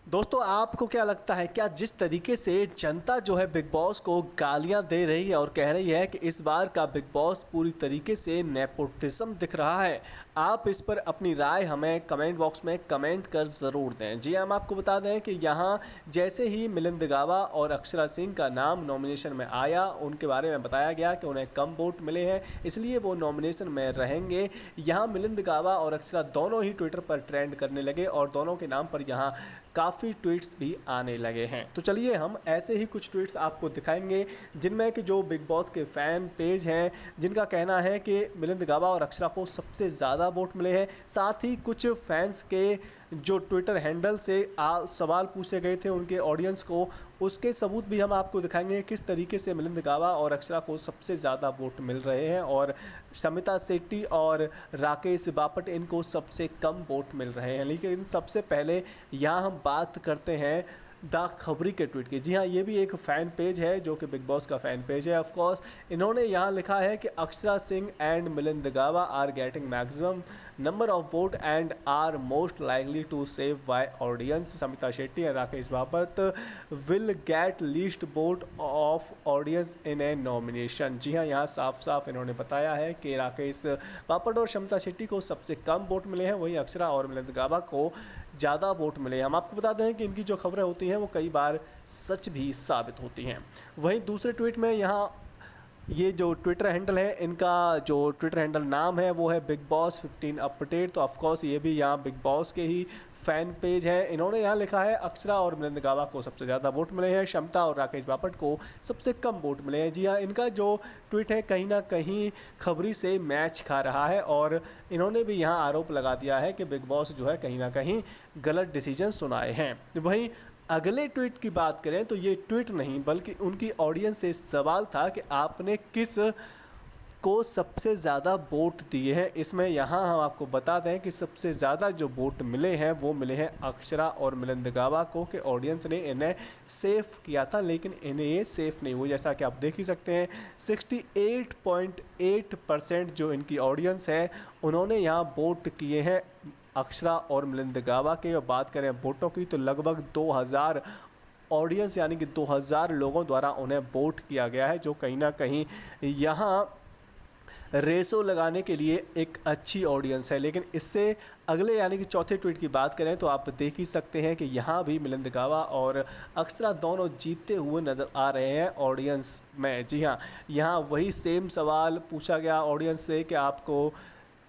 दोस्तों आपको क्या लगता है, क्या जिस तरीके से जनता जो है बिग बॉस को गालियां दे रही है और कह रही है कि इस बार का बिग बॉस पूरी तरीके से नेपोटिज्म दिख रहा है, आप इस पर अपनी राय हमें कमेंट बॉक्स में कमेंट कर ज़रूर दें। जी हम आपको बता दें कि यहाँ जैसे ही मिलिंद गावा और अक्षरा सिंह का नाम नॉमिनेशन में आया, उनके बारे में बताया गया कि उन्हें कम वोट मिले हैं इसलिए वो नॉमिनेशन में रहेंगे। यहाँ मिलिंद गावा और अक्षरा दोनों ही ट्विटर पर ट्रेंड करने लगे और दोनों के नाम पर यहाँ काफ़ी ट्वीट्स भी आने लगे हैं। तो चलिए हम ऐसे ही कुछ ट्वीट्स आपको दिखाएंगे जिनमें कि जो बिग बॉस के फ़ैन पेज हैं जिनका कहना है कि मिलिंद गावा और अक्षरा को सबसे ज़्यादा वोट मिले हैं। साथ ही कुछ फैंस के जो ट्विटर हैंडल से सवाल पूछे गए थे उनके ऑडियंस को, उसके सबूत भी हम आपको दिखाएंगे किस तरीके से मिलिंद गावा और अक्षरा को सबसे ज़्यादा वोट मिल रहे हैं और शमिता शेट्टी और राकेश बापट इनको सबसे कम वोट मिल रहे हैं। लेकिन सबसे पहले यहाँ हम बात करते हैं द खबरी के ट्वीट की। जी हाँ, ये भी एक फ़ैन पेज है जो कि बिग बॉस का फ़ैन पेज है। ऑफ कोर्स इन्होंने यहाँ लिखा है कि Akshara Singh and Milind Gaba are getting maximum number of vote and are most likely to save by audience. Shamita Shetty and Rakesh Bapat will get least vote of audience in a nomination. जी हाँ, यहाँ साफ साफ इन्होंने बताया है कि राकेश बापट और शमिता शेट्टी को सबसे कम वोट मिले हैं, वहीं अक्षरा और मिलिंद गावा को ज़्यादा वोट मिले। हम आपको बता दें कि इनकी जो खबरें होती हैं वो कई बार सच भी साबित होती हैं। वहीं दूसरे ट्वीट में यहाँ ये जो ट्विटर हैंडल है, इनका जो ट्विटर हैंडल नाम है वो है बिग बॉस 15 अपडेट। तो ऑफकोर्स ये भी यहाँ बिग बॉस के ही फ़ैन पेज है। इन्होंने यहाँ लिखा है अक्षरा और मिलिंद गावा को सबसे ज़्यादा वोट मिले हैं, शमिता और राकेश बापट को सबसे कम वोट मिले हैं। जी हाँ, इनका जो ट्वीट है कहीं ना कहीं खबरी से मैच खा रहा है और इन्होंने भी यहाँ आरोप लगा दिया है कि बिग बॉस जो है कहीं ना कहीं गलत डिसीजन सुनाए हैं। वहीं अगले ट्वीट की बात करें तो ये ट्वीट नहीं बल्कि उनकी ऑडियंस से सवाल था कि आपने किस को सबसे ज़्यादा वोट दिए हैं। इसमें यहाँ हम आपको बता दें कि सबसे ज़्यादा जो वोट मिले हैं वो मिले हैं अक्षरा और मिलिंद गावा को, कि ऑडियंस ने इन्हें सेफ़ किया था लेकिन इन्हें ये सेफ़ नहीं हुआ। जैसा कि आप देख ही सकते हैं 68.8% जो इनकी ऑडियंस है उन्होंने यहाँ वोट किए हैं अक्षरा और मिलिंद गावा के। और बात करें वोटों की तो लगभग 2000 ऑडियंस यानी कि 2000 लोगों द्वारा उन्हें वोट किया गया है, जो कहीं ना कहीं यहाँ रेसो लगाने के लिए एक अच्छी ऑडियंस है। लेकिन इससे अगले यानी कि चौथे ट्वीट की बात करें तो आप देख ही सकते हैं कि यहाँ भी मिलिंद गावा और अक्षरा दोनों जीतते हुए नज़र आ रहे हैं ऑडियंस में। जी हाँ, यहाँ वही सेम सवाल पूछा गया ऑडियंस से कि आपको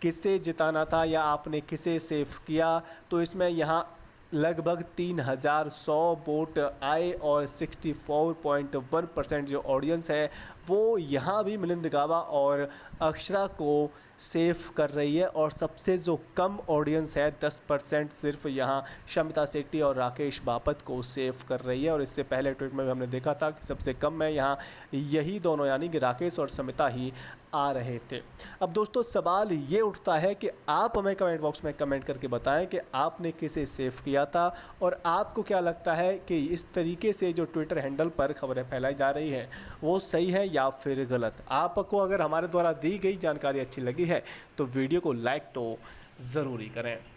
किसे जिताना था या आपने किसे सेव किया, तो इसमें यहाँ लगभग 3100 वोट आए और 64.1% जो ऑडियंस है वो यहाँ भी मिलिंद गावा और अक्षरा को सेव कर रही है। और सबसे जो कम ऑडियंस है 10% सिर्फ यहाँ शमिता शेट्टी और राकेश बापट को सेव कर रही है। और इससे पहले ट्वीट में भी हमने देखा था कि सबसे कम में यहाँ यही दोनों यानी कि राकेश और शमिता ही आ रहे थे। अब दोस्तों सवाल ये उठता है कि आप हमें कमेंट बॉक्स में कमेंट करके बताएं कि आपने किसे सेव किया था और आपको क्या लगता है कि इस तरीके से जो ट्विटर हैंडल पर खबरें फैलाई जा रही है वो सही है या फिर गलत। आपको अगर हमारे द्वारा दी गई जानकारी अच्छी लगी है तो वीडियो को लाइक तो ज़रूरी करें।